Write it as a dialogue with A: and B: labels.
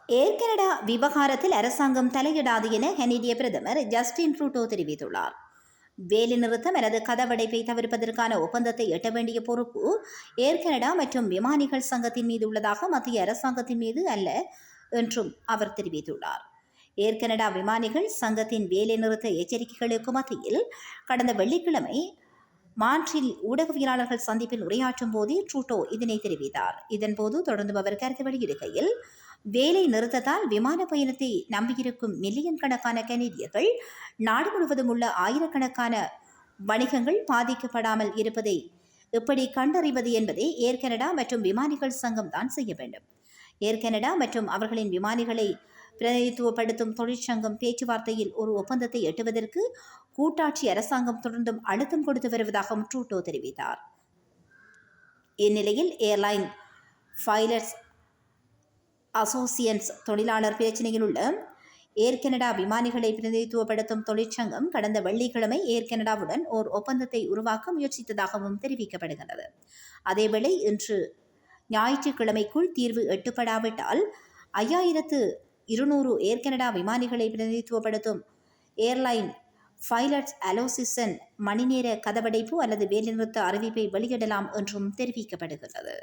A: ஏர் Canada விவகாரத்தில் அரசாங்கம் தலையிடாது என கனேடிய பிரதமர் ஜஸ்டின் ட்ரூடோ தெரிவித்துள்ளார். வேலைநிறுத்தம் அல்லது கதவடைப்பை தவிர்ப்பதற்கான ஒப்பந்தத்தை எட்ட வேண்டிய பொறுப்பு ஏர் கனடா மற்றும் விமானிகள் சங்கத்தின் மீது உள்ளதாக மத்திய அரசாங்கத்தின் மீது அல்ல என்றும் அவர் தெரிவித்துள்ளார். ஏர் கனடா விமானிகள் சங்கத்தின் வேலைநிறுத்த எச்சரிக்கைகளுக்கு மத்தியில் கடந்த வெள்ளிக்கிழமை மான்ட்ரில் ஊடகவியலாளர்கள் சந்திப்பில் உரையாற்றும் போதே ட்ரூடோ இதனை தெரிவித்தார். இதன்போது தொடர்ந்து அவர் கருத்து வெளியிடுகையில், வேலை நிறுத்தத்தால் விமான பயணத்தை நம்பியிருக்கும் மில்லியன் கணக்கான கனேடியர்கள், நாடு முழுவதும் உள்ள ஆயிரக்கணக்கான வணிகங்கள் பாதிக்கப்படாமல் இருப்பதை எப்படி கண்டறிவது என்பதை ஏர் கனடா மற்றும் விமானிகள் சங்கம் தான் செய்ய வேண்டும். ஏர் கனடா மற்றும் அவர்களின் விமானிகளை பிரதிநிதித்துவப்படுத்தும் தொழிற்சங்கம் பேச்சுவார்த்தையில் ஒரு ஒப்பந்தத்தை எட்டுவதற்கு கூட்டாட்சி அரசாங்கம் தொடர்ந்தும் அழுத்தம் கொடுத்து வருவதாகவும் ட்ரூடோ தெரிவித்தார். இந்நிலையில் ஏர்லைன் பைலட்ஸ் அசோசியேஷன்ஸ் தொழிலாளர் பிரச்சினையில் உள்ள ஏர் கனடா விமானிகளை பிரதிநிதித்துவப்படுத்தும் தொழிற்சங்கம் கடந்த வெள்ளிக்கிழமை ஏர் கனடாவுடன் ஓர் ஒப்பந்தத்தை உருவாக்க முயற்சித்ததாகவும் தெரிவிக்கப்படுகிறது. அதேவேளை இன்று ஞாயிற்றுக்கிழமைக்குள் தீர்வு எட்டப்படாவிட்டால் 5200 ஏர் கனடா விமானிகளை பிரதிநிதித்துவப்படுத்தும் ஏர்லைன் பைலட்ஸ் அசோசியேஷன் மணிநேர கதவடைப்பு அல்லது வேலைநிறுத்த அறிவிப்பை வெளியிடலாம் என்றும் தெரிவிக்கப்படுகிறது.